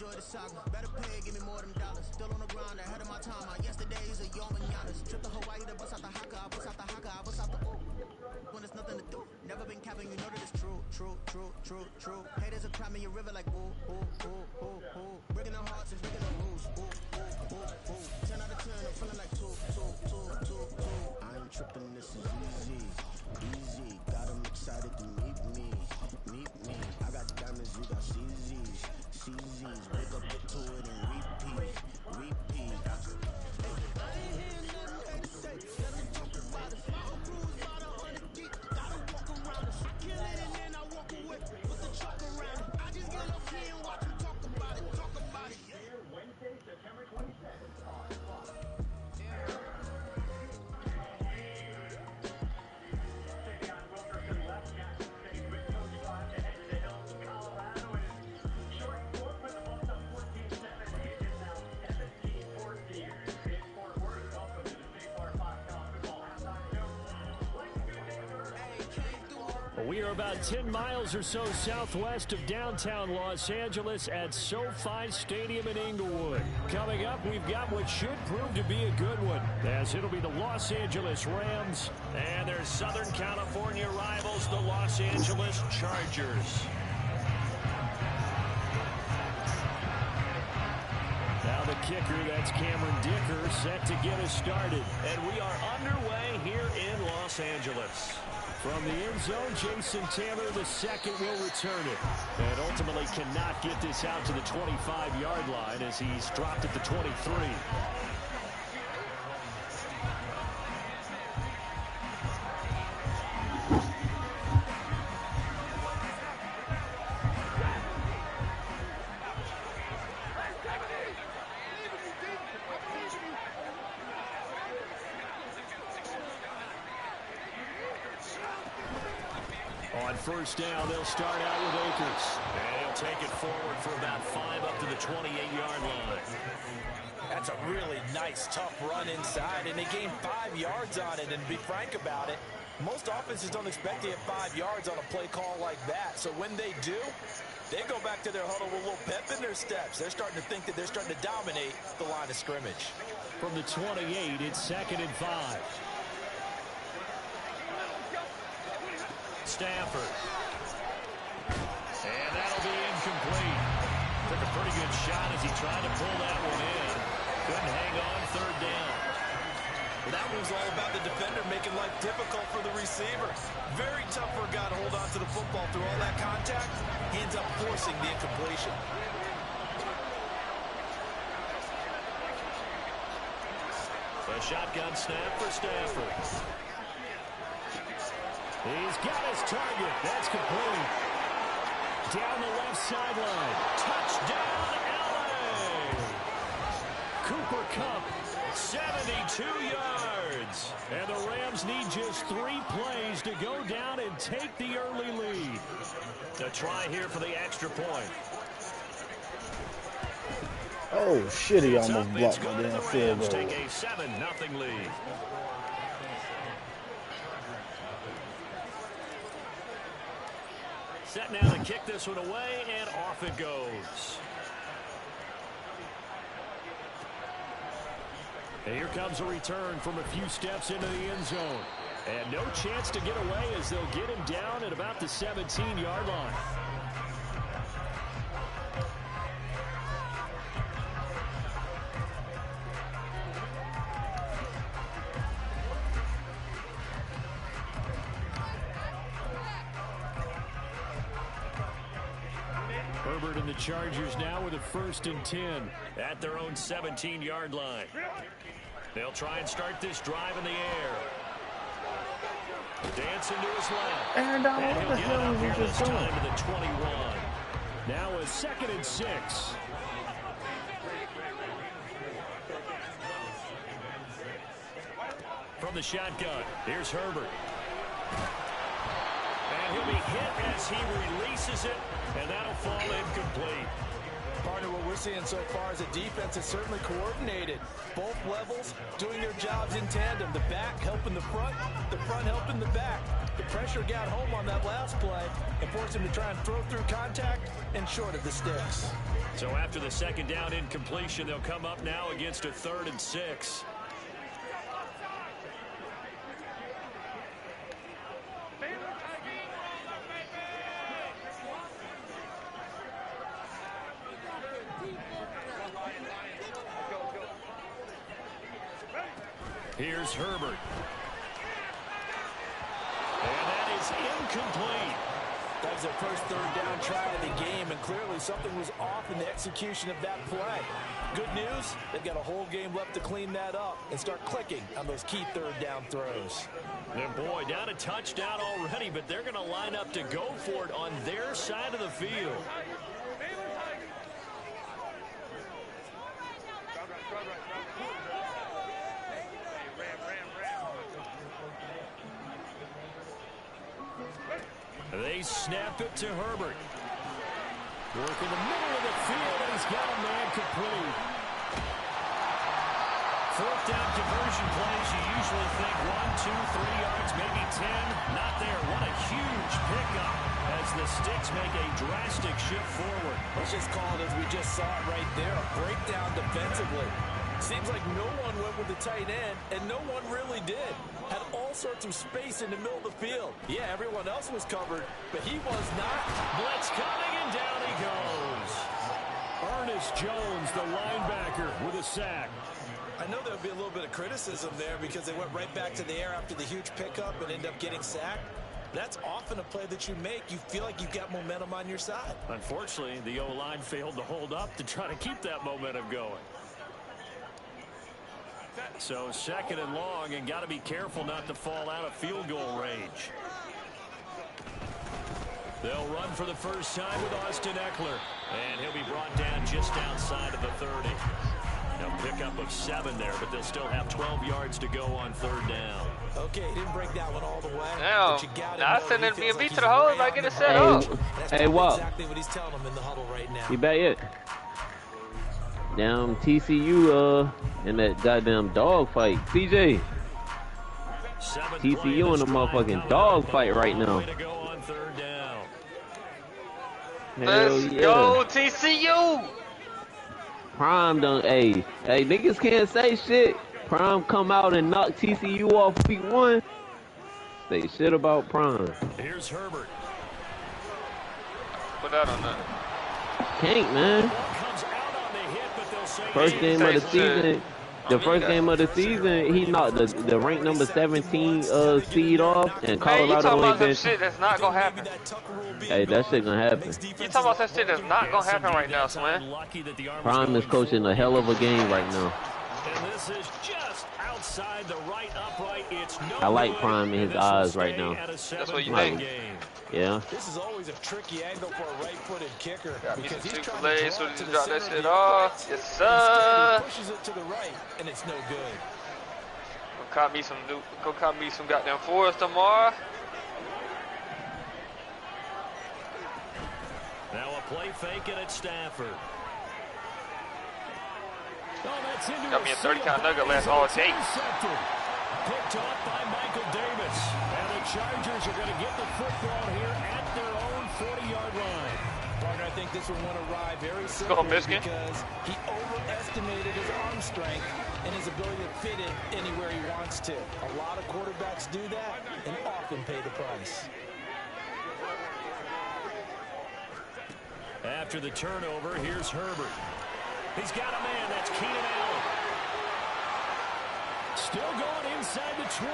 enjoy the saga. Better pay, give me more than dollars. Still on the grind, ahead of my time. Yesterday's a yo mananas. Trip to Hawaii to bust out the haka. I bust out the haka. I bust out the ooh. When there's nothing to do. Never been capping, you know that it's true. Haters are crying in your river like ooh. Breaking their hearts and breaking the rules. Ooh. 10 out of 10, I'm feeling like two. I ain't tripping, this is easy. Got them excited to meet me. I got diamonds, you got CZs. Wake up, get to it and repeat. I ain't hearing nothing they say. Let them talk about us. My whole crew's about 100 deep. Gotta walk around us. Kill it and then I walk away with the chalk around it. I just get low key and watch them talk about it. Wednesday, September 27th on Fox. Taking on Wilkerson left, Jackson State with Coach Five to head to the Hills, Colorado. And short fourth with the Bucks up 14-7. It is now 17-14 in Fort Worth. Welcome to the State Farm Fox College Football Halftime Show. Well, we are about 10 miles or so southwest of downtown Los Angeles at SoFi Stadium in Inglewood. Coming up, we've got what should prove to be a good one, as it'll be the Los Angeles Rams and their Southern California rivals, the Los Angeles Chargers. Now the kicker, that's Cameron Dicker, set to get us started. And we are underway here in Los Angeles. From the end zone, Jason Taylor II will return it. And ultimately cannot get this out to the 25-yard line as he's dropped at the 23. On first down, they'll start out with Akers. And he'll take it forward for about 5 up to the 28-yard line. That's a really nice, tough run inside, and they gained 5 yards on it. And to be frank about it, most offenses don't expect to get 5 yards on a play call like that. So when they do, they go back to their huddle with a little pep in their steps. They're starting to think that they're starting to dominate the line of scrimmage. From the 28, it's 2nd and 5. Stafford. And that'll be incomplete. Took a pretty good shot as he tried to pull that one in. Couldn't hang on, 3rd down. Well, that was all about the defender making life difficult for the receiver. Very tough for a guy to hold on to the football through all that contact. He ends up forcing the incompletion. A shotgun snap for Stafford. He's got his target. That's complete. Down the left sideline. Touchdown, LA! Cooper Kupp, 72 yards. And the Rams need just 3 plays to go down and take the early lead. A try here for the extra point. Oh, shit, he almost blocked my damn field goal. Take a 7-0 lead. Set now to kick this one away, and off it goes. And here comes a return from a few steps into the end zone. And no chance to get away as they'll get him down at about the 17-yard line. Herbert and the Chargers now with a 1st and 10 at their own 17-yard line. They'll try and start this drive in the air. Dancing to his left. And what the hell is he just doing? Time to the 21. Now a 2nd and 6. From the shotgun, here's Herbert. And he'll be hit as he releases it, and that'll fall incomplete. Partner, what we're seeing so far is a defense is certainly coordinated. Both levels doing their jobs in tandem. The back helping the front helping the back. The pressure got home on that last play and forced him to try and throw through contact and short of the sticks. So after the second down incompletion, they'll come up now against a 3rd and 6. Here's Herbert. And that is incomplete. That was their first 3rd down try of the game, and clearly something was off in the execution of that play. Good news, they've got a whole game left to clean that up and start clicking on those key 3rd down throws. And boy, down a touchdown already, but they're going to line up to go for it on their side of the field. They snap it to Herbert. Work in the middle of the field, and he's got a man complete. 4th down conversion plays, you usually think 1, 2, 3 yards, maybe 10. Not there. What a huge pickup as the Sticks make a drastic shift forward. Let's just call it as we just saw it right there, a breakdown defensively. Seems like no one went with the tight end, and no one really did. Had all sorts of space in the middle of the field. Yeah, everyone else was covered, but he was not. Blitz coming, and down he goes. Ernest Jones, the linebacker, with a sack. I know there'll be a little bit of criticism there because they went right back to the air after the huge pickup and ended up getting sacked. That's often a play that you make. You feel like you've got momentum on your side. Unfortunately, the O-line failed to hold up to try to keep that momentum going. So 2nd and long, and got to be careful not to fall out of field goal range. They'll run for the first time with Austin Eckler, and he'll be brought down just outside of the 30. Now pickup of 7 there, but they'll still have 12 yards to go on 3rd down. Okay, didn't break that one all the way. Now I send NBB to the hole if I get it set up. Hey, Walt. Exactly what he's telling them in the huddle right now. You back yet? Damn TCU in that goddamn dog fight. CJ. TCU in a motherfucking dog fight right now. Let's go TCU. Prime done. Hey, niggas can't say shit. Prime come out and knock TCU off week 1. Say shit about Prime. Here's Herbert. Put that on that. Can't, man. First game of the season. The first game of the season, he knocked the ranked number 17 seed off, and Colorado ain't been. Shit that's not gonna happen. Hey, that shit gonna happen. You talking about that shit that's not gonna happen right now, Swin? Prime is coaching a hell of a game right now. And this is just outside the right upright. It's no I like Prime in his eyes right now. That's what you think. Yeah. This is always a tricky angle for a right-footed kicker. Got me because some he's trying Chick-fil-A, to so draw he it just to drop the that center shit of the off. defense. Yes, Instead, sir. he pushes it to the right, and it's no good. Go cop me some goddamn Forest tomorrow. Now a play fake it at Stafford. Got me a 30-count nugget last all day. Picked off by Michael Davis. And the Chargers are going to get the football here at their own 40-yard line. Partner, I think this one went awry very Go, simply Michigan. because he overestimated his arm strength and his ability to fit it anywhere he wants to. A lot of quarterbacks do that and often pay the price. After the turnover, here's Herbert. He's got a man. That's Keenan Allen. Still going inside the 20.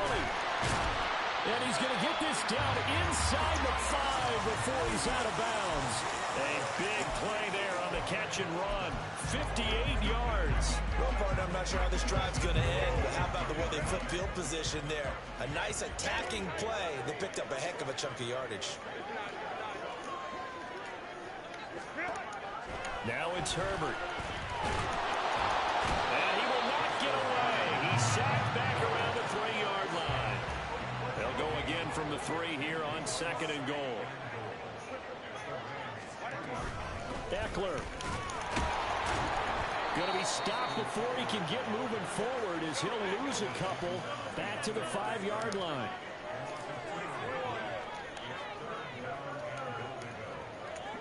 And he's going to get this down inside the 5 before he's out of bounds. A big play there on the catch and run. 58 yards. Well, partner, I'm not sure how this drive's going to end, but how about the way they flip field position there? A nice attacking play. They picked up a heck of a chunk of yardage. Now it's Herbert. And he will not get away. He's sacked back around the 3-yard line. They'll go again from the 3 here on 2nd and goal. Eckler. Going to be stopped before he can get moving forward as he'll lose a couple back to the 5-yard line.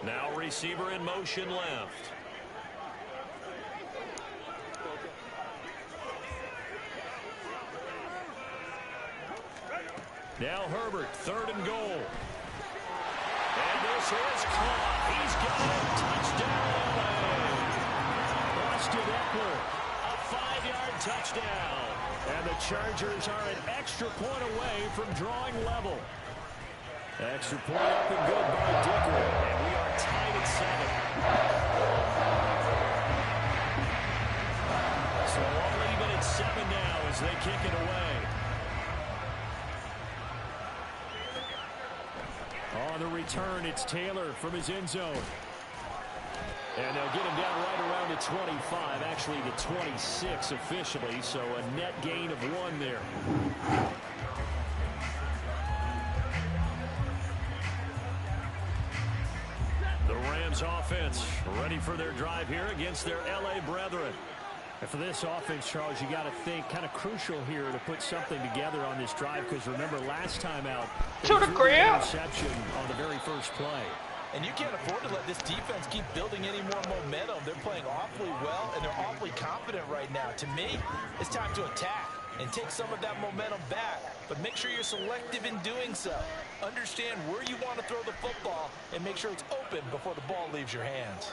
Now receiver in motion left. Now Herbert, 3rd and goal. And this is caught. He's got it. Touchdown, LA. Austin Eckler, a 5-yard touchdown. And the Chargers are an extra point away from drawing level. Extra point up and good by Dicker. And we are tied at 7. So all even at 7 now as they kick it away. On the return, it's Taylor from his end zone. And they'll get him down right around the 25, actually the 26 officially, so a net gain of 1 there. The Rams offense ready for their drive here against their LA brethren. And for this offense, Charles, you got to think kind of crucial here to put something together on this drive, because remember last time out, to the crib, interception on the very first play. And you can't afford to let this defense keep building any more momentum. They're playing awfully well, and they're awfully confident right now. To me, it's time to attack and take some of that momentum back. But make sure you're selective in doing so. Understand where you want to throw the football and make sure it's open before the ball leaves your hands.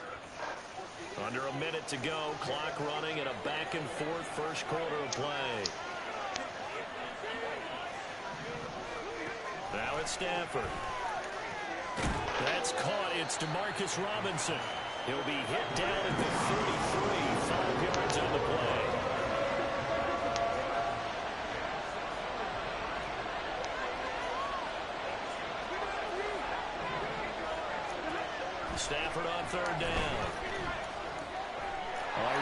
Under a minute to go, clock running, and a back-and-forth first quarter of play. Now it's Stafford. That's caught. It's Demarcus Robinson. He'll be hit down at the 33, 5 yards on the play. Stafford on 3rd down.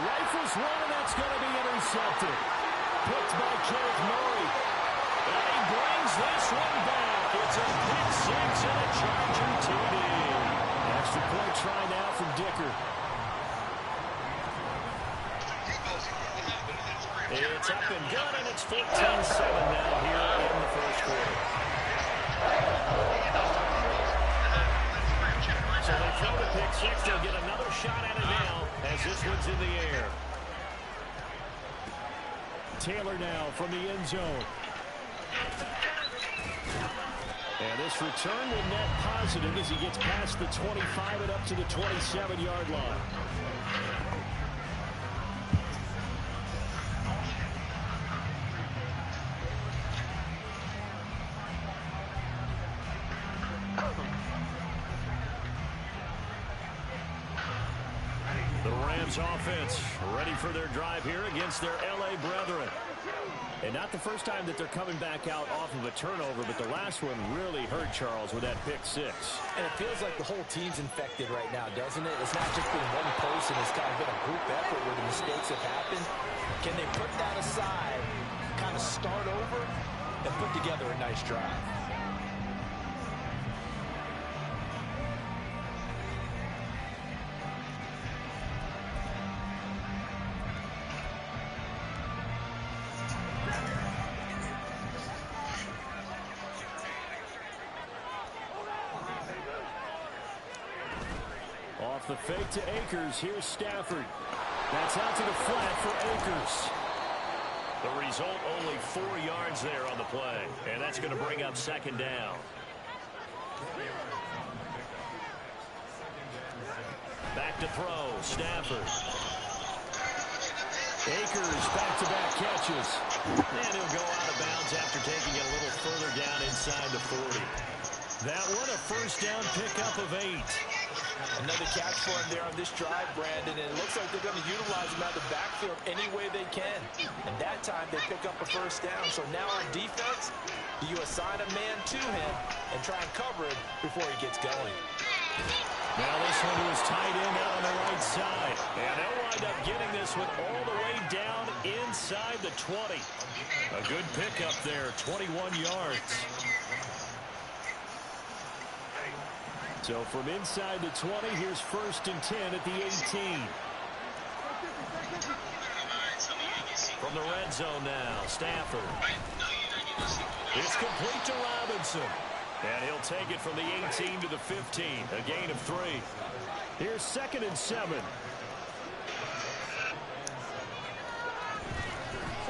Rifles one, and that's going to be intercepted. Picked by Kenneth Murray. And he brings this one back. It's a pick 6 and a Charger TD. Extra point try now from Dicker. It's up and good, and it's 14-7 now here in the first quarter. So they throw the pick 6. They'll get another shot at it now as this one's in the air. Taylor now from the end zone. And this return will net positive as he gets past the 25 and up to the 27-yard line. The Rams offense ready for their drive here against their LA brethren. And not the first time that they're coming back out off of a turnover, but the last one really hurt Charles with that pick 6. And it feels like the whole team's infected right now, doesn't it? It's not just been one person. It's kind of been a group effort where the mistakes have happened. Can they put that aside, kind of start over, and put together a nice drive? Off the fake to Akers. Here's Stafford. That's out to the flat for Akers. The result, only 4 yards there on the play. And that's going to bring up 2nd down. Back to throw. Stafford. Akers back-to-back catches. And he'll go out of bounds after taking it a little further down inside the 40. That one, a first down pickup of 8. Another catch for him there on this drive, Brandon, and it looks like they're going to utilize him out of the backfield any way they can. And that time they pick up a first down. So now on defense, you assign a man to him and try and cover it before he gets going. Now this one was tight end out on the right side. And they'll wind up getting this one all the way down inside the 20. A good pickup there, 21 yards. So from inside the 20, here's 1st and 10 at the 18. From the red zone now, Stafford. It's complete to Robinson. And he'll take it from the 18 to the 15. A gain of 3. Here's 2nd and 7.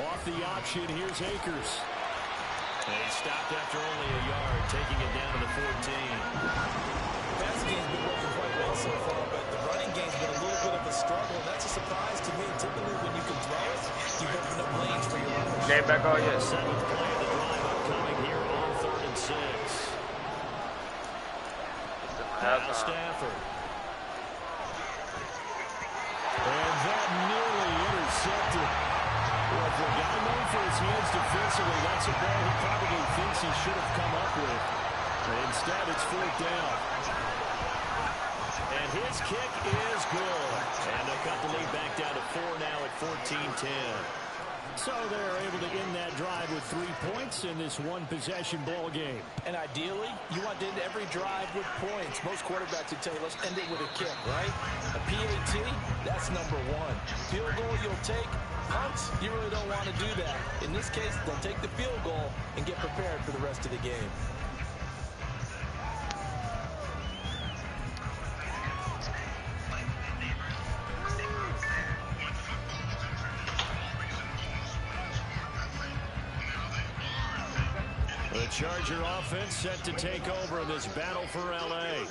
Off the option, here's Akers. And he stopped after only a yard, taking it down to the 14. Passing game's been working quite well so far, but the running game's been a little bit of a struggle. That's a surprise to me. Typically, when you can throw it, you open up lanes for your runners. Game back all yet. 7th play of the drive upcoming here on 3rd and 6. Now Stafford. And that nearly intercepted. Well, for a guy known for his hands defensively, that's a ball he probably thinks he should have come up with. Instead, it's 4th down. And his kick is good. And they'll cut the lead back down to 4 now at 14-10. So they're able to end that drive with 3 points in this one-possession ball game. And ideally, you want to end every drive with points. Most quarterbacks would tell you, let's end it with a kick, right? A PAT, that's number 1. Field goal you'll take. Punts, you really don't want to do that. In this case, they'll take the field goal and get prepared for the rest of the game. The Charger offense set to take over in this battle for L.A.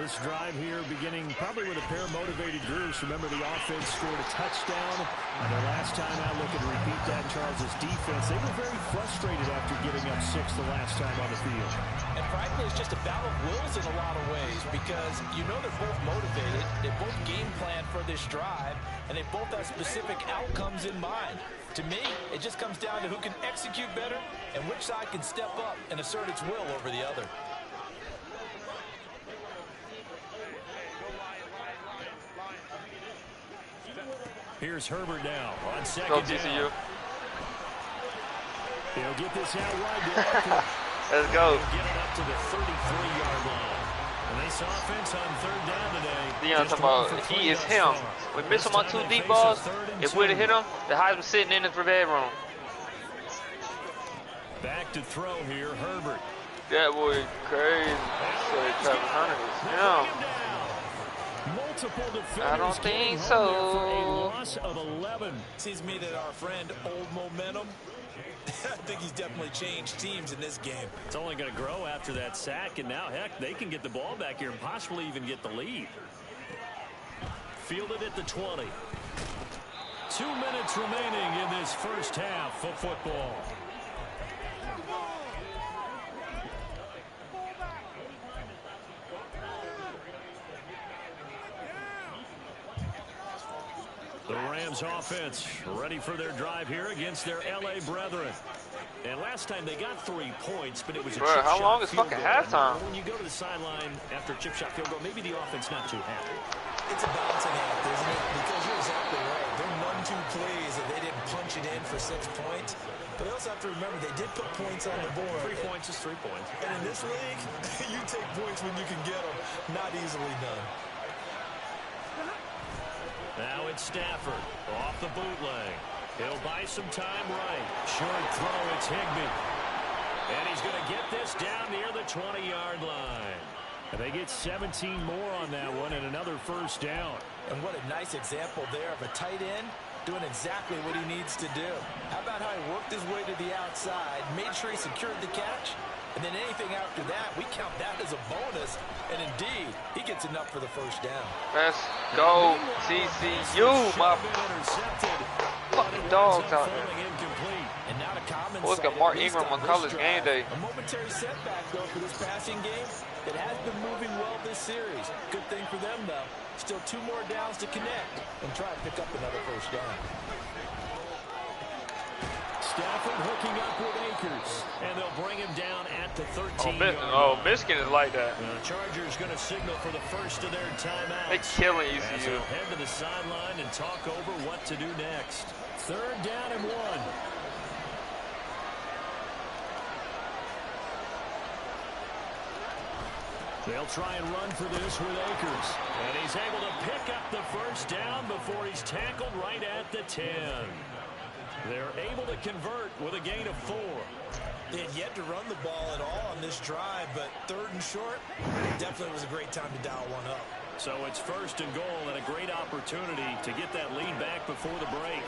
This drive here beginning probably with a pair of motivated groups. Remember, the offense scored a touchdown. And their last time out, looking to repeat that. Charles' defense, they were very frustrated after giving up 6 the last time on the field. And frankly, it's just a battle of wills in a lot of ways because you know they're both motivated. They both game plan for this drive, and they both have specific outcomes in mind. To me, it just comes down to who can execute better and which side can step up and assert its will over the other. Here's Herbert now on 2nd Go down. TCU. He'll get this out wide to Eckler. Let's go. He'll get it up to the 33-yard line. And this offense on 3rd down today. Deion talking about he is him. We miss him on 2 deep balls. If we'd have hit him, the Heisman sitting in his bedroom. Back to throw here, Herbert. That boy crazy. Travis Hunter is him. I don't think so. Of 11. Seems to me that our friend Old Momentum, I think he's definitely changed teams in this game. It's only going to grow after that sack, and now, heck, they can get the ball back here and possibly even get the lead. Fielded at the 20. 2 minutes remaining in this first half of football. The Rams offense ready for their drive here against their L.A. brethren. And last time they got 3 points, but it was a chip how shot long is field fucking goal. halftime? When you go to the sideline after a chip shot field goal, maybe the offense not too happy. It's a balancing act, isn't it? Because you're exactly right. They're 1-2 plays and they didn't punch it in for 6 points. But they also have to remember they did put points on the board. 3 points is 3 points. And in this league, you take points when you can get them. Not easily done. Now it's Stafford off the bootleg. He'll buy some time right. Short throw, it's Higbee. And he's going to get this down near the 20-yard line. And they get 17 more on that one and another first down. And what a nice example there of a tight end doing exactly what he needs to do. How about how he worked his way to the outside, made sure he secured the catch, and then anything after that, we count that as a bonus. And indeed, he gets enough for the first down. Let's go, TCU, my fucking dogs out there. And not a common Boys got sight, Mark at least Ingram on this college drive. game day. A momentary setback, though, for this passing game. It has been moving well this series. Good thing for them, though. Still 2 more downs to connect and try to pick up another first down. Stafford hooking up with Akers, and they'll bring him down at the 13-yard line. Oh, Michigan is like that. The Chargers going to signal for the first of their timeouts. They killing As ECU. they'll head to the sideline and talk over what to do next. 3rd down and 1. They'll try and run for this with Akers. And he's able to pick up the first down before he's tackled right at the 10. They're able to convert with a gain of 4. They had yet to run the ball at all on this drive, but 3rd and short, definitely was a great time to dial one up. So it's 1st and goal and a great opportunity to get that lead back before the break.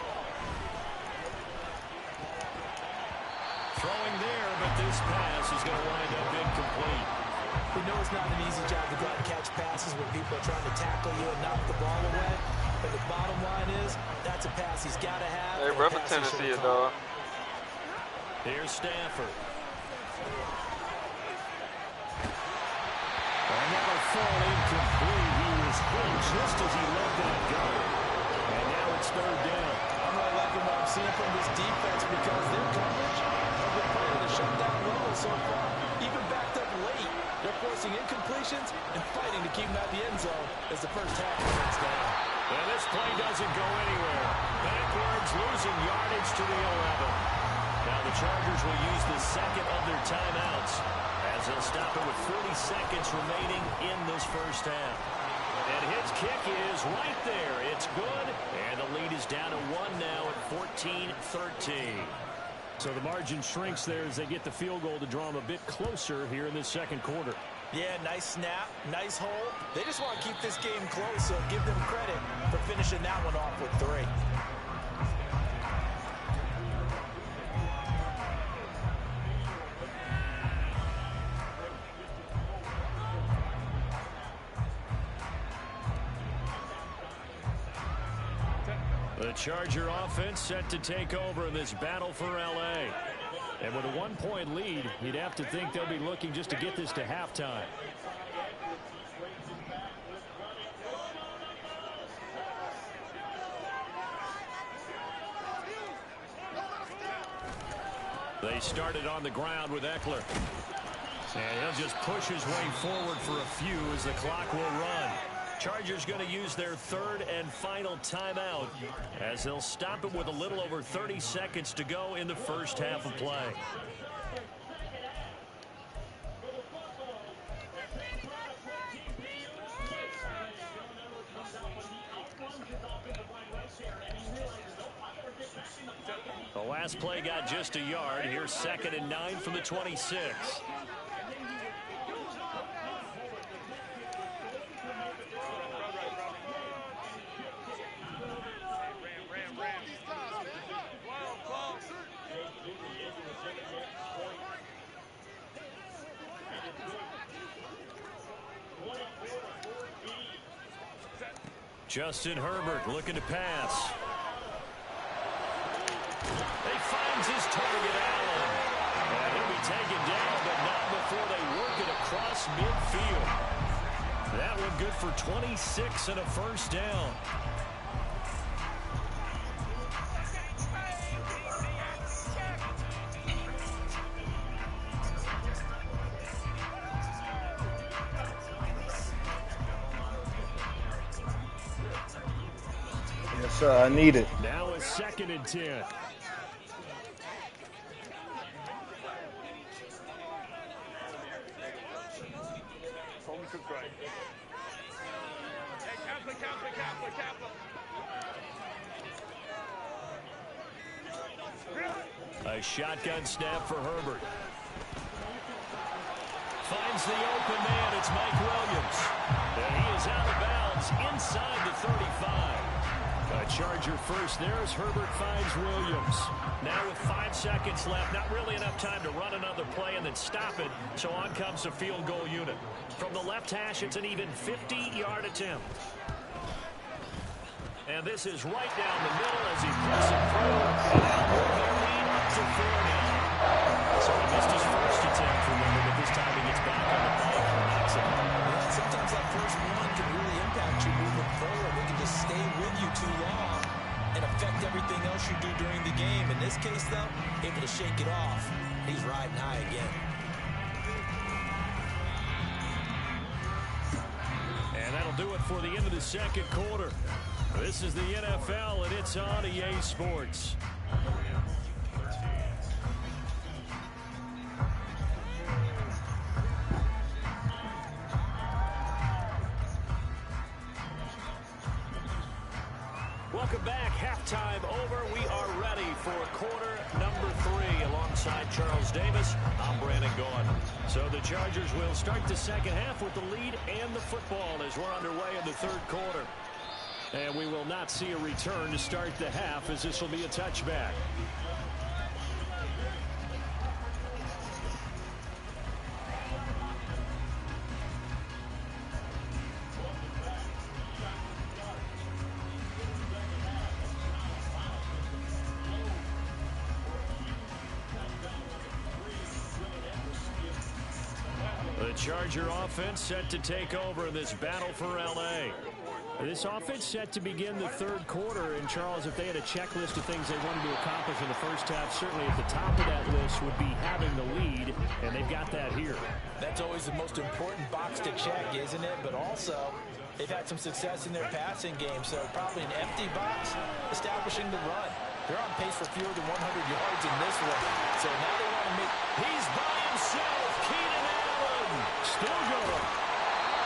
Throwing there, but this pass is going to wind up incomplete. We know it's not an easy job to go out and catch passes when people are trying to tackle you and knock the ball away. But the bottom line is, that's a pass he's got to have. Hey, rep a Tennessee, dog. Here's Stafford. Another fall incomplete. He was hit just as he let that go. And now it's 3rd down. I'm not liking what I'm seeing from this defense because their coverage has been playing at a shutdown level so far. Even backed up late, they're forcing incompletions and fighting to keep them out of the end zone as the first half runs down. And this play doesn't go anywhere. Backwards, losing yardage to the 11. Now the Chargers will use the 2nd of their timeouts as they'll stop it with 40 seconds remaining in this first half. And his kick is right there. It's good. And the lead is down to 1 now at 14-13. So the margin shrinks there as they get the field goal to draw them a bit closer here in this 2nd quarter. Yeah, nice snap, nice hole. They just want to keep this game close, so give them credit for finishing that one off with 3. The Charger offense set to take over in this battle for L.A. And with a 1-point lead, you'd have to think they'll be looking just to get this to halftime. They started on the ground with Eckler. And he'll just push his way forward for a few as the clock will run. Chargers going to use their 3rd and final timeout as they'll stop it with a little over 30 seconds to go in the first half of play. The last play got just a yard. Here's 2nd and 9 from the 26. Justin Herbert looking to pass. He finds his target, Allen. And he'll be taken down, but not before they work it across midfield. That one good for 26 and a first down. Yes, sir, I need it. Now a 2nd and 10. A shotgun snap for Herbert. Finds the open man. It's Mike Williams. And he is out of bounds inside the 35. A Charger first there as Herbert finds Williams. Now with 5 seconds left, not really enough time to run another play and then stop it. So on comes the field goal unit. From the left hash, it's an even 50-yard attempt. And this is right down the middle as he puts it through. And now their lead up to 4 now. So he missed his first attempt, remember, but this time he gets back on the bike and knocks it home. Sometimes that first one can really impact you moving forward. They can just stay with you too long and affect everything else you do during the game. In this case, though, able to shake it off. He's riding high again. And that'll do it for the end of the 2nd quarter. This is the NFL, and it's on EA Sports. Welcome back. Halftime over. We are ready for quarter number 3. Alongside Charles Davis, I'm Brandon Gaudin. So the Chargers will start the second half with the lead and the football as we're underway in the third quarter. And we will not see a return to start the half, as this will be a touchback. The Charger offense set to take over this battle for L.A. This offense set to begin the third quarter. And, Charles, if they had a checklist of things they wanted to accomplish in the first half, certainly at the top of that list would be having the lead, and they've got that here. That's always the most important box to check, isn't it? But also, they've had some success in their passing game, so probably an empty box, establishing the run. They're on pace for fewer than 100 yards in this one. So now they want to make... He's by himself. Keenan Allen still going.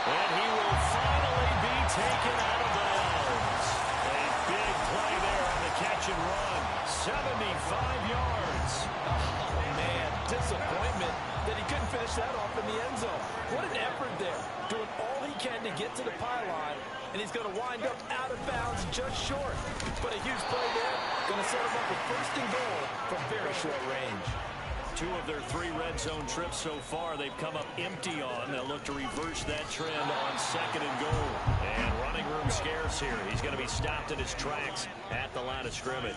And he will finally be taken out of bounds. A big play there on the catch and run. 75 yards. Oh, man, disappointment that he couldn't finish that off in the end zone. What an effort there. Doing all he can to get to the pylon, and he's going to wind up out of bounds just short. But a huge play there. Going to set him up with first and goal from very short range. 2 of their 3 red zone trips so far they've come up empty on. They'll look to reverse that trend on second and goal. And running room scarce here. He's going to be stopped in his tracks at the line of scrimmage.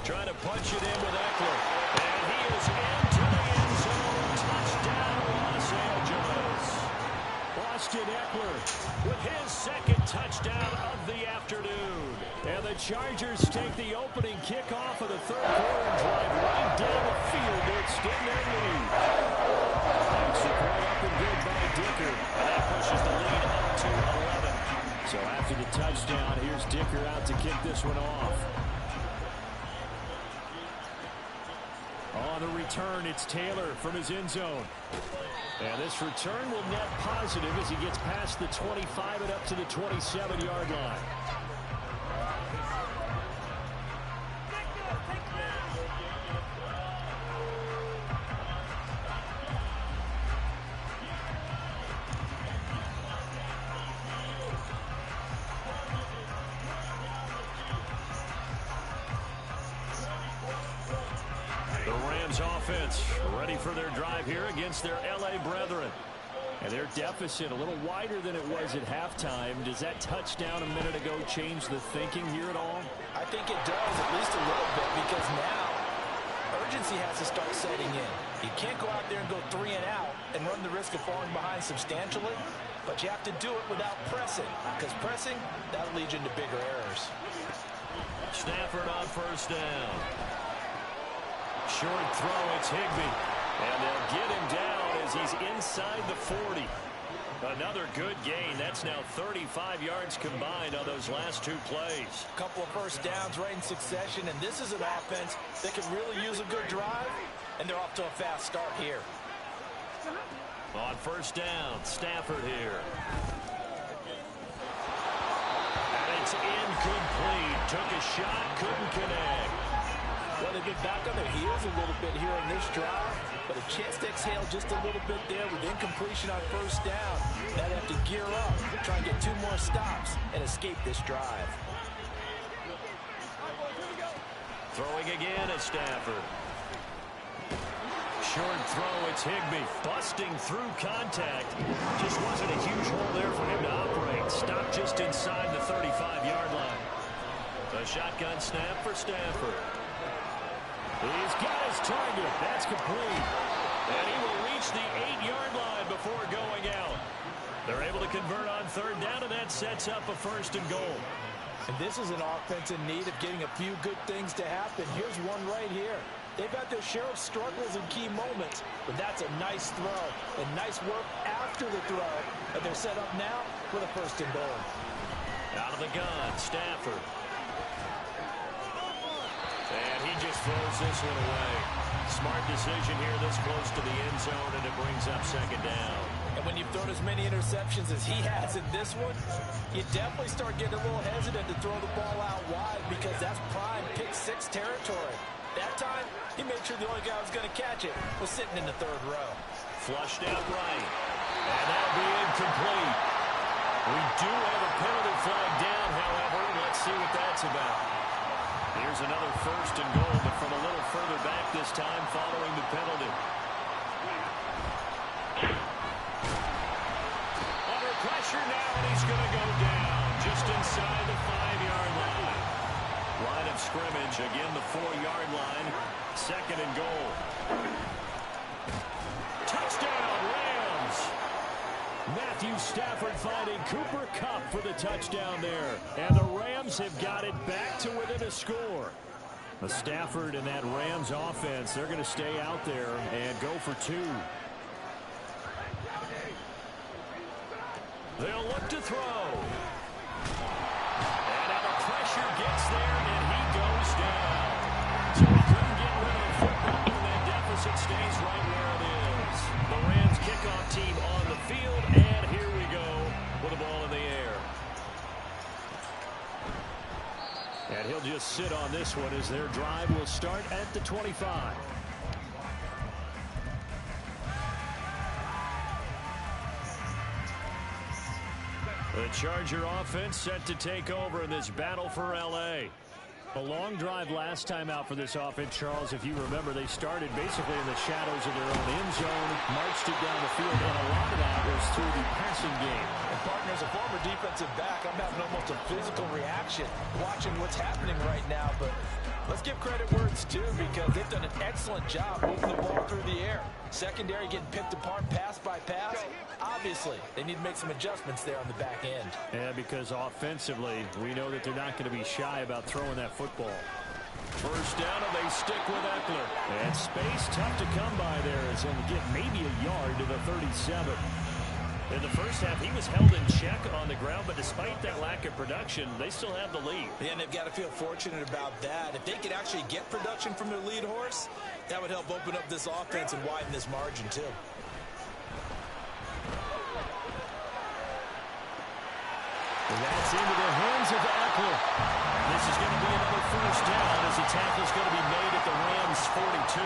Trying to punch it in with Eckler. And he is into the end zone. Touchdown, Los Angeles. Austin Eckler with his second touchdown of the afternoon. And the Chargers take the opening kickoff of the third quarter and drive right down the field to extend their lead. That's the play up and good by Dicker. And that pushes the lead up to 11. So after the touchdown, here's Dicker out to kick this one off. On the return, it's Taylor from his end zone. And this return will net positive as he gets past the 25 and up to the 27-yard line. Offense ready for their drive here against their L.A. brethren. And their deficit a little wider than it was at halftime. Does that touchdown a minute ago change the thinking here at all? I think it does, at least a little bit, because now urgency has to start setting in. You can't go out there and go 3 and out and run the risk of falling behind substantially, but you have to do it without pressing, because pressing, that'll lead you into bigger errors. Stafford on first down. Short throw, it's Higbee. And they'll get him down as he's inside the 40. Another good gain. That's now 35 yards combined on those last 2 plays. A couple of first downs right in succession, and this is an offense that could really use a good drive, and they're off to a fast start here. On first down, Stafford here. And it's incomplete. Took a shot, couldn't connect. Well, they've been back on their heels a little bit here in this drive, but a chance to exhale just a little bit there with incompletion on first down. Now they have to gear up, try and get 2 more stops, and escape this drive. Throwing again at Stafford. Short throw, it's Higbee. Busting through contact. Just wasn't a huge hole there for him to operate. Stopped just inside the 35-yard line. A shotgun snap for Stafford. He's got his target. That's complete. And he will reach the 8-yard line before going out. They're able to convert on third down, and that sets up a first and goal. And this is an offense in need of getting a few good things to happen. Here's one right here. They've had their share of struggles in key moments, but that's a nice throw and nice work after the throw. And they're set up now with a first and goal. Out of the gun, Stafford. And he just throws this one away. Smart decision here this close to the end zone, and it brings up second down. And when you've thrown as many interceptions as he has in this one, you definitely start getting a little hesitant to throw the ball out wide because that's prime pick-6 territory. That time, he made sure the only guy who was going to catch it was sitting in the third row. Flushed out right. And that'll be incomplete. We do have a penalty flag down, however. Let's see what that's about. Here's another first and goal, but from a little further back this time following the penalty. Under pressure now, and he's going to go down just inside the 5-yard line. Line of scrimmage, again the 4-yard line. Second and goal. Touchdown, Rams! Matthew Stafford finding Cooper Kupp for the touchdown there. And the Rams have got it back to within a score. Stafford and that Rams offense, they're going to stay out there and go for 2. They'll look to throw. And now the pressure gets there, and he goes down. So he couldn't get rid of the football, and that deficit stays right where it is. The Rams kickoff team on the field, and here we go with the ball in the air. And he'll just sit on this one as their drive will start at the 25. The Charger offense set to take over in this battle for L.A. A long drive last time out for this offense, Charles. If you remember, they started basically in the shadows of their own end zone, marched it down the field, and a lot of that was through the passing game. And partner, as a former defensive back, I'm having almost a physical reaction watching what's happening right now. But let's give credit where it's due because they've done an excellent job moving the ball through the air. Secondary getting picked apart pass by pass. Obviously, they need to make some adjustments there on the back end. Yeah, because offensively, we know that they're not going to be shy about throwing that football. First down, and they stick with Eckler. And space tough to come by there as he'll get maybe a yard to the 37. In the first half, he was held in check on the ground, but despite that lack of production, they still have the lead. And they've got to feel fortunate about that. If they could actually get production from their lead horse, that would help open up this offense and widen this margin, too. And that's into the hands of Eckler. This is going to be another first down as the tackle is going to be made at the Rams' 42.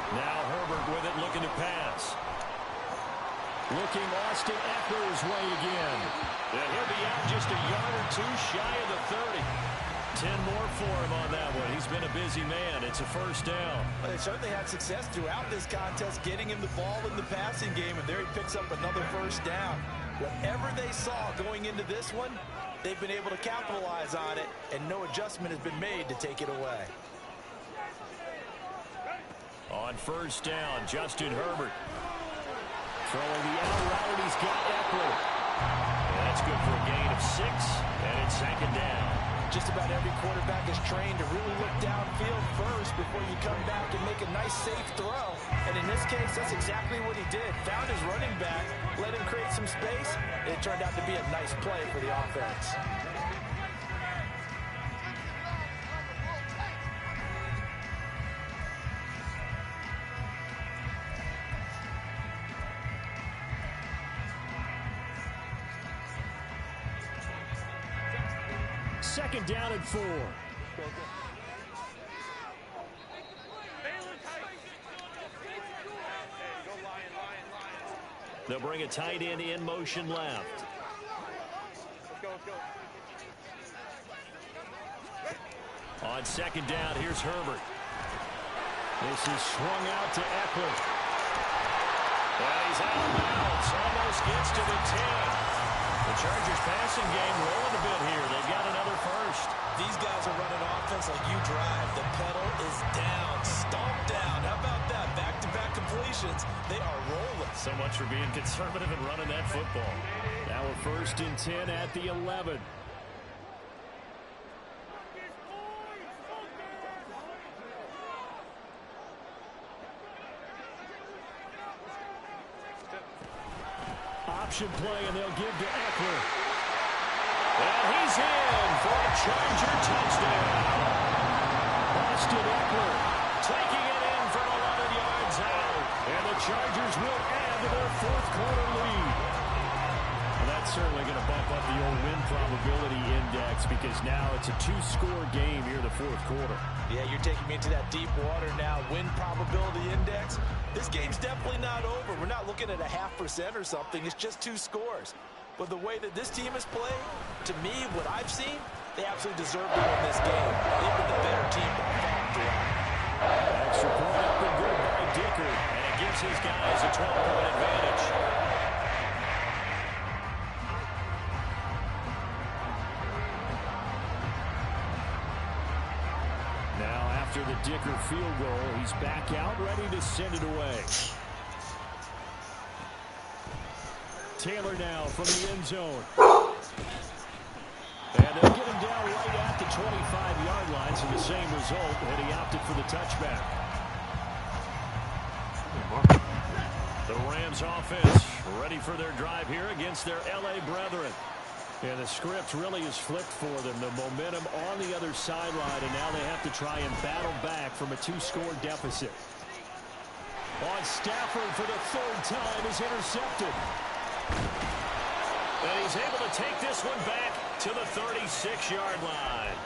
Now Herbert with it, looking to pass. Looking Austin Eckler's way again. And he'll be out just a yard or two shy of the 30. 10 more for him on that one. He's been a busy man. It's a first down. Well, they certainly had success throughout this contest getting him the ball in the passing game, and there he picks up another first down. Whatever they saw going into this one, they've been able to capitalize on it, and no adjustment has been made to take it away. On first down, Justin Herbert. Throwing the out route, he's got Eckler. That's good for a gain of 6, and it's second down. Just about every quarterback is trained to really look downfield first before you come back and make a nice, safe throw. And in this case, that's exactly what he did. Found his running back, let him create some space. It turned out to be a nice play for the offense. Second down and 4. They'll bring a tight end in motion left. On second down, here's Herbert. This is swung out to Eckler. And he's out of bounds. Almost gets to the 10. The Chargers passing game rolling a bit here. They've got another first. These guys are running offense like you drive. The pedal is down, stomped down. How about that? Back-to-back completions. They are rolling. So much for being conservative and running that football. Now we're first and 10 at the 11. Option play, and they'll give to Eckler. And he's in for a Charger touchdown. Austin Eckler taking it in from 11 yards certainly going to bump up the old win probability index because now it's a 2-score game here in the fourth quarter. Yeah, you're taking me into that deep water now. Win probability index. This game's definitely not over. We're not looking at a 0.5% or something. It's just 2 scores. But the way that this team has played, to me, what I've seen, they absolutely deserve to win this game. They've been the better team by far throughout. Extra point up and good by Dicker, and it gives his guys a 12-point advantage. Now, after the Dicker field goal, he's back out, ready to send it away. Taylor now from the end zone. And they'll get him down right at the 25-yard line, so the same result, and he opted for the touchback. The Rams offense ready for their drive here against their L.A. brethren. And the script really is flipped for them. The momentum on the other sideline, and now they have to try and battle back from a 2-score deficit. On Stafford for the 3rd time is intercepted. And he's able to take this one back to the 36-yard line.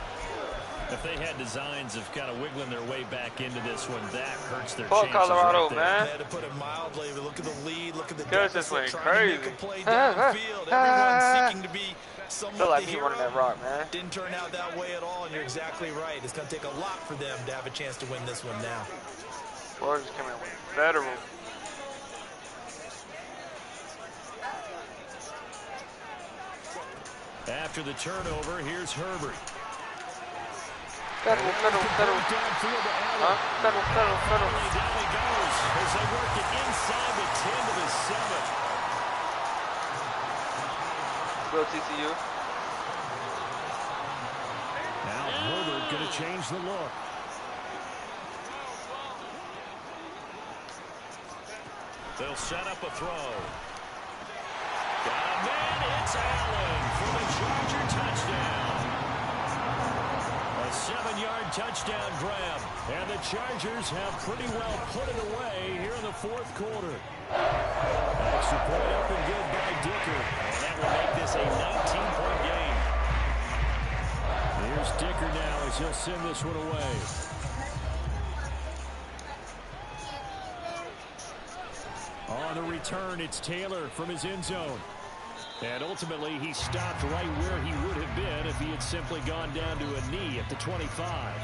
If they had designs of kind of wiggling their way back into this one, that hurts their chances. Colorado, right man. Yeah, to put it mildly, look at the lead, look at the Because this went deficit, trying to crazy. make a play downfield. Everyone's seeking to be somewhat Feel like the he hero. running that rock, man. Didn't turn out that way at all, and you're exactly right. It's going to take a lot for them to have a chance to win this one now. Georgia's coming with federal. After the turnover, here's Herbert. Federal. Downfield to Allen. Huh? Federal. Down he goes as they work it inside the 10 to the 7. Go TCU. Now Herbert going to change the look. They'll set up a throw. Got a man, it's Allen for the Charger touchdown. A 7-yard touchdown grab. And the Chargers have pretty well put it away here in the fourth quarter. Extra point up and good by Dicker. And that will make this a 19-point game. Here's Dicker now as he'll send this one away. On the return, it's Taylor from his end zone. And ultimately, he stopped right where he would have been if he had simply gone down to a knee at the 25.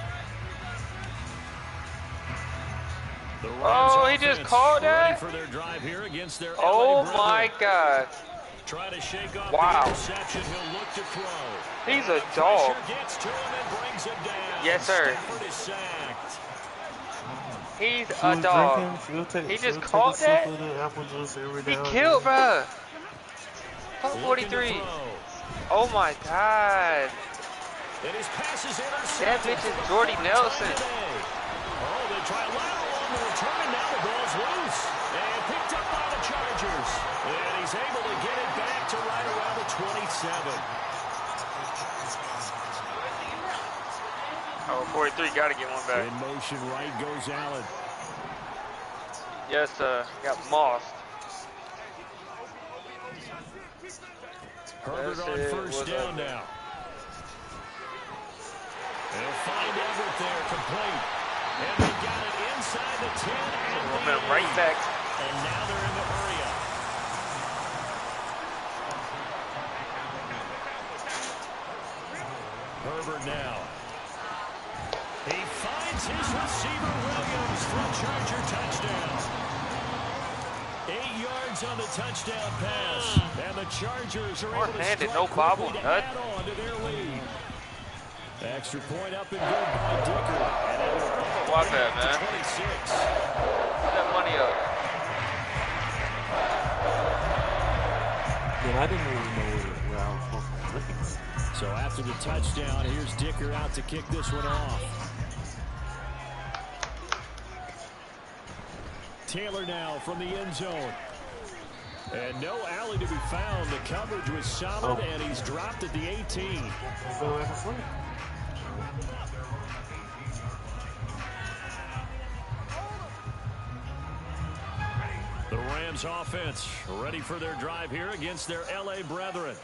The Rams He just offense called ready that? for their drive here against their Oh LA my brethren. God. Try to shake off Wow. the interception. He'll look to throw. He's a dog. Pressure gets to him and brings him down. Yes, sir. Stafford is sacked. He's a dog. He just caught that? He killed, bruh. Looking to 43. throw. Oh my God. And his pass is intercepted. That bitch is Jordy Nelson. Oh, they try a lateral on the return, and now the ball's loose. And picked up by the Chargers. And he's able to get it back to right around the 27. Oh, 43 got to get one back. In motion right goes Allen. Yes, got mossed. Herbert That's on it. first Was down up. now. They'll find Everett there, complete. And they got it inside the 10. And Momentum right back. And now they're in the hurry up. Herbert now. He finds his receiver Williams for a Charger touchdown. 8 yards on the touchdown pass. And the Chargers are able to One-handed, strike no bobble, quickly to nut. add on to their lead. Extra point up and good by Dicker. And it will bump Watch it that, up man. to 26. Put that money up. Yeah, I didn't really know where I was supposed to be looking at. So after the touchdown, here's Dicker out to kick this one off. Taylor now from the end zone. And no alley to be found. The coverage was solid, and he's dropped at the 18. Go back and forth. The Rams offense ready for their drive here against their L.A. brethren.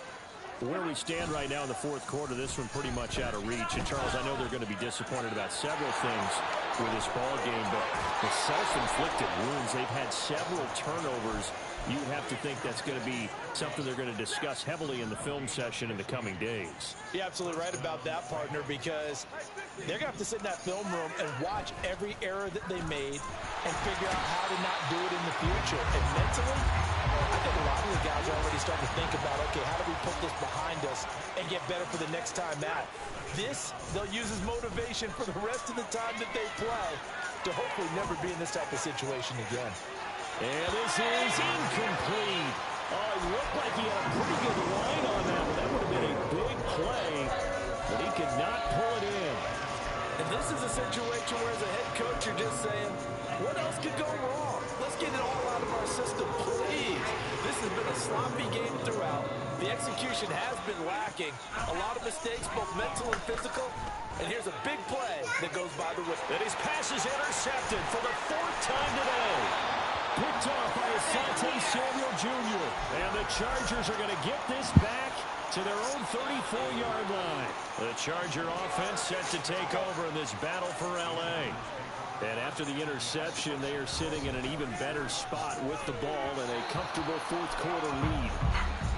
Where we stand right now in the fourth quarter, this one pretty much out of reach. And, Charles, I know they're going to be disappointed about several things with this ball game, but the self-inflicted wounds, they've had several turnovers. You have to think that's going to be something they're going to discuss heavily in the film session in the coming days. You're absolutely right about that, partner, because they're going to have to sit in that film room and watch every error that they made and figure out how to not do it in the future. And mentally, I think a lot of the guys are already starting to think about, okay, how do we put this behind us and get better for the next time out? This, they'll use as motivation for the rest of the time that they play to hopefully never be in this type of situation again. And this is incomplete. Oh, it looked like he had a pretty good line on that one. That would have been a big play, but he could not pull it in. And this is a situation where as a head coach, you're just saying, what else could go wrong? Let's get it all out of our system, please. This has been a sloppy game throughout. The execution has been lacking. A lot of mistakes, both mental and physical. And here's a big play that goes by the way. And his pass is intercepted for the fourth time today. Picked off by Asante Samuel Jr. And the Chargers are going to get this back to their own 34-yard line. The Charger offense set to take over in this battle for L.A. And after the interception, they are sitting in an even better spot with the ball and a comfortable fourth-quarter lead.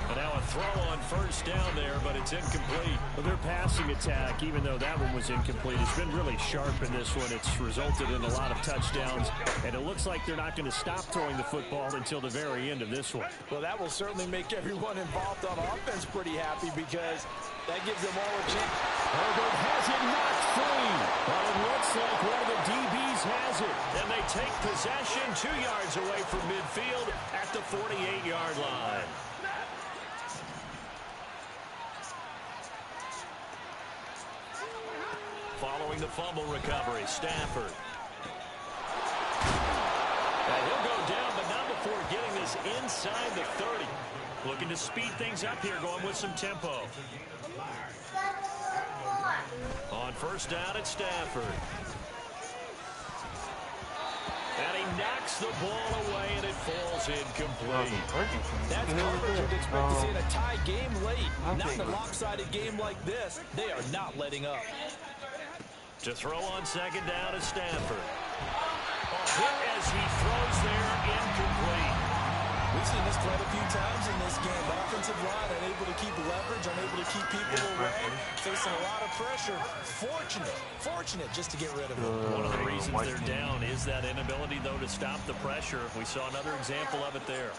And now a throw on first down there, but it's incomplete. Well, their passing attack, even though that one was incomplete, has been really sharp in this one. It's resulted in a lot of touchdowns, and it looks like they're not going to stop throwing the football until the very end of this one. Well, that will certainly make everyone involved on offense pretty happy because that gives them all a chance. Herbert has it knocked free. But it looks like one of the DBs has it. And they take possession 2 yards away from midfield at the 48-yard line. Following the fumble recovery, Stafford. And he'll go down, but not before getting this inside the 30. Looking to speed things up here, going with some tempo. On first down, it's Stafford. And he knocks the ball away, and it falls incomplete. That's coverage you'd expect to see in a tie game late. Not in a lopsided game like this. They are not letting up. To throw on second down is Stafford. Hit as he throws there, incomplete. We've seen this quite a few times in this game. Offensive line unable to keep leverage, unable to keep people away, facing a lot of pressure. Fortunate just to get rid of it. One of the reasons they're down is that inability, though, to stop the pressure. We saw another example of it there.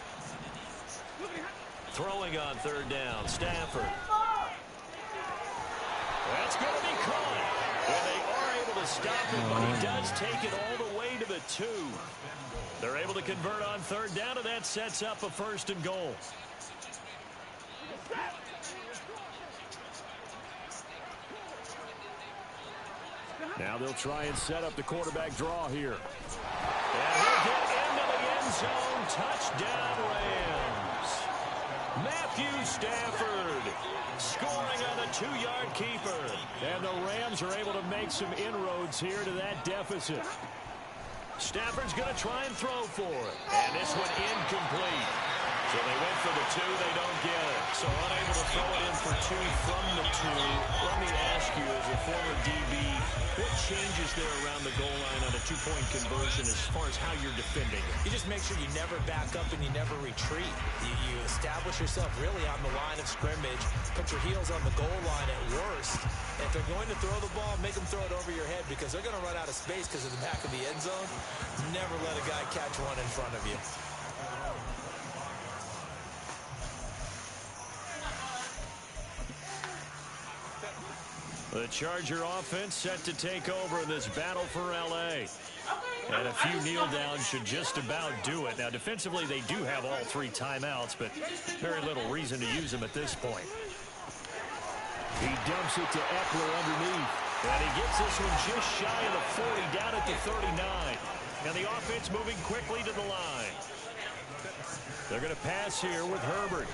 Throwing on third down, Stafford. That's going to be caught. And they are able to stop it, but he does take it all the way to the 2. They're able to convert on third down, and that sets up a first and goal. Now they'll try and set up the quarterback draw here. And he'll get into the end zone. Touchdown, Rams. Matthew Stafford scoring on a 2-yard keeper. And the Rams are able to make some inroads here to that deficit. Stafford's going to try and throw for it. And this one incomplete. So they went for the 2, they don't get it. So unable to throw it in for 2 from the 2. Let me ask you, as a former DB, what changes there around the goal line on a 2-point conversion as far as how you're defending it? You just make sure you never back up and you never retreat. You establish yourself really on the line of scrimmage, put your heels on the goal line at worst. If they're going to throw the ball, make them throw it over your head because they're going to run out of space because of the back of the end zone. Never let a guy catch one in front of you. The Charger offense set to take over in this battle for L.A. And a few kneel downs should just about do it. Now, defensively, they do have all 3 timeouts, but very little reason to use them at this point. He dumps it to Eckler underneath. And he gets this one just shy of the 40, down at the 39. And the offense moving quickly to the line. They're going to pass here with Herbert.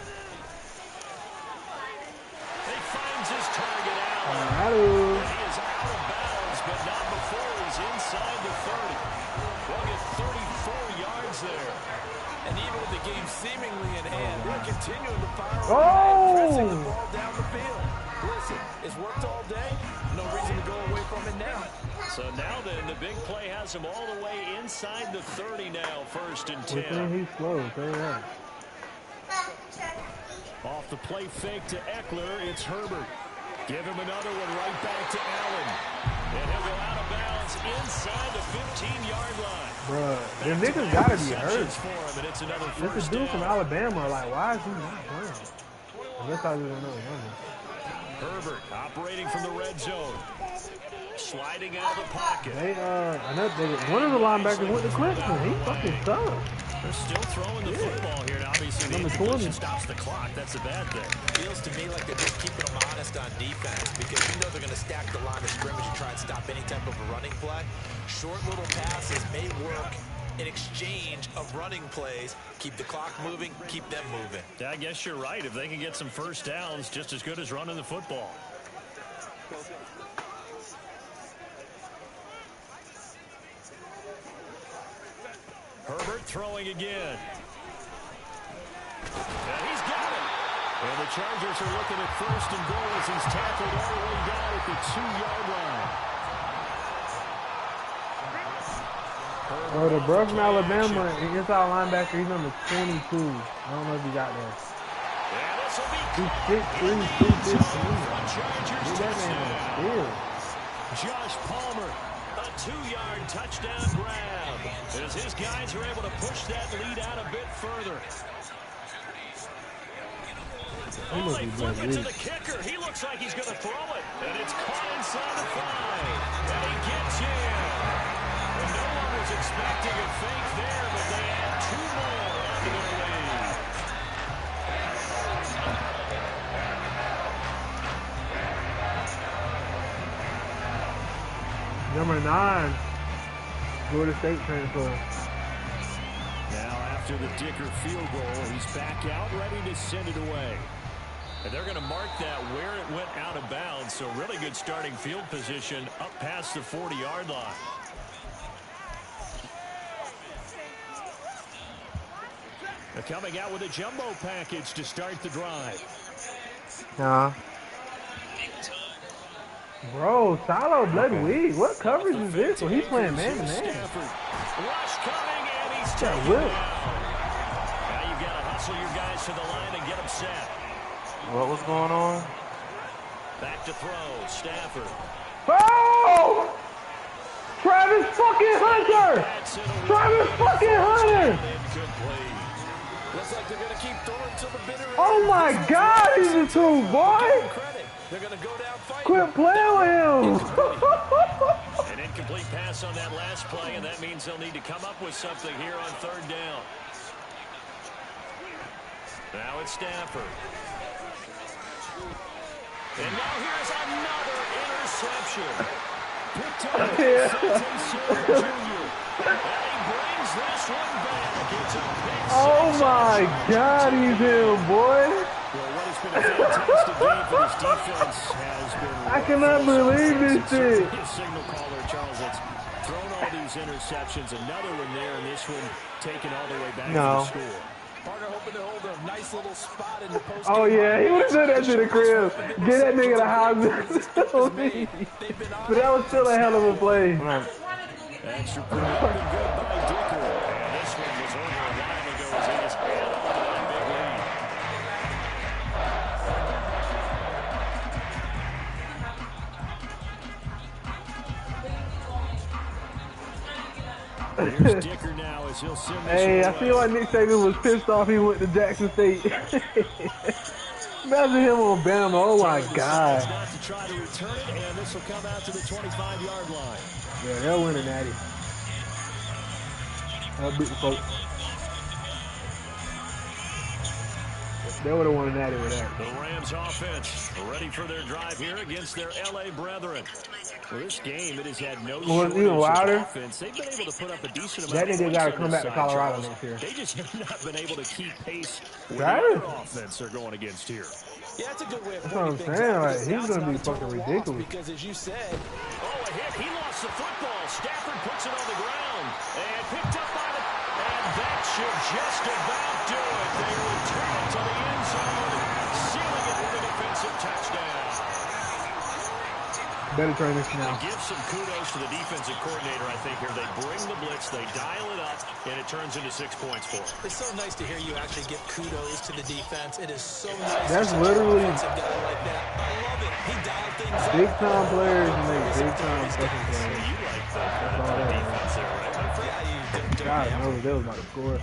He finds his target out. And he is out of bounds, but not before he's inside the 30. They'll get 34 yards there. And even with the game seemingly in hand, they're continuing to fire pressing the Oh! ball down the field. Listen, it's worked all day. No reason to go away from it now. So now then, the big play has him all the way inside the 30 now, 1st and 10. He's slow, tell you that. Off the play fake to Eckler, it's Herbert. Give him another one right back to Allen. And he'll go out of bounds inside the 15-yard line. Bruh, them niggas gotta be hurt. For him, and it's another This first is dude down. from Alabama, like, why is he not playing? Unless I didn't know younger. Herbert operating from the red zone. Sliding out of the pocket. One of the linebackers went to Clemson. He fucking sucks. They're still throwing the football here, and obviously the Number incompletion 20. stops the clock. That's a bad thing. Feels to me like they're just keeping them honest on defense because you know they're going to stack the line of scrimmage and try and stop any type of a running play. Short little passes may work in exchange of running plays. Keep the clock moving, keep them moving. I guess you're right. If they can get some first downs, just as good as running the football. Herbert throwing again. And he's got it. And the Chargers are looking at 1st and goal as he's tackled all the way down at the 2-yard line. Bro, the bro from Alabama, inside linebacker, he's number 22. I don't know if he got that. And this will be He's 6'3", 215. Chargers Dude, that man is still. Josh Palmer, a 2-yard touchdown grab. As his guys are able to push that lead out a bit further. Oh, they flip it to the kicker. He looks like he's going to throw it. And it's caught inside the 5. And he gets in. And no one was expecting a fake there, but they add 2 more onto their lead. Number 9, Florida State transfer. Now after the Dicker field goal, he's back out ready to send it away. And they're going to mark that where it went out of bounds. So really good starting field position up past the 40-yard line. They're coming out with a jumbo package to start the drive. Nah. Bro, Silo Bloodweed. What coverage is this? Well, he's playing man-to-man. Rush coming, and he's taken Will. down. Now you've got to hustle your guys to the line and get them set. What was going on? Back to throw, Stafford. Oh! Travis fucking Hunter! That's it away. Travis fucking Hunter! Incomplete. Looks like they're going to keep throwing to the bitter end. Oh my God, he's a two, boy! Credit. They're going to go down fighting. Quit playing with him! An incomplete pass on that last play, and that means they'll need to come up with something here on 3rd down. Now it's Stafford. And now here's another interception. Picked up by Sutton Silver Jr. And he brings this one back. It's a pick Oh six. my God, he's him, boy! Well, what has been a fantastic game for this defense has been... I cannot believe this shit. His signal caller, Charles, that's thrown all these interceptions. Another one there, and this one taken all the way back No. to the score. Parker hoping to hold a nice little spot in the post. Oh yeah, he would have done that to the crib. Get that nigga the house. But that was still a hell of a play. Extra point up and good by Dicker. And this one was over a while ago as he just ran off to that big lead. Here's Dicker now as he'll send this Hey, I away. feel like Nick Saban was pissed off he went to Jackson State. Imagine him on Bama. Oh my God. Not to try to return it, and this will come out to the 25-yard line. Yeah, they'll win it, Natty. They'll beat the folks. They would have won a natty with that. The Rams offense ready for their drive here against their LA brethren. Well, this game, it has had no shortage even of wilder. offense. They've been able to put up a decent That amount of nigga points gotta on come this back to side, Colorado Charles. next year. They just have not been able to keep pace with Travis. the offense they're going against here. Yeah, that's a good way of That's what I'm pointing things saying, out, like, because he's now gonna it's be not a fucking total loss, ridiculous. Because as you said, Oh, a hit. He lost the football. Stafford puts it on the ground. And picked up by the... And that should just about do it. They return it to the end zone, sealing it with a defensive touchdown. Better try this now. Give some kudos to the defensive coordinator, I think, here. They bring the blitz, they dial it up, and it turns into 6 points for them. It's so nice to hear you actually give kudos to the defense. It is so nice That's to see literally an offensive guy like that. I love it. He dialed things up. big time players make big time second players. You like the defense there, right? Yeah, you did. God knows they was about to score.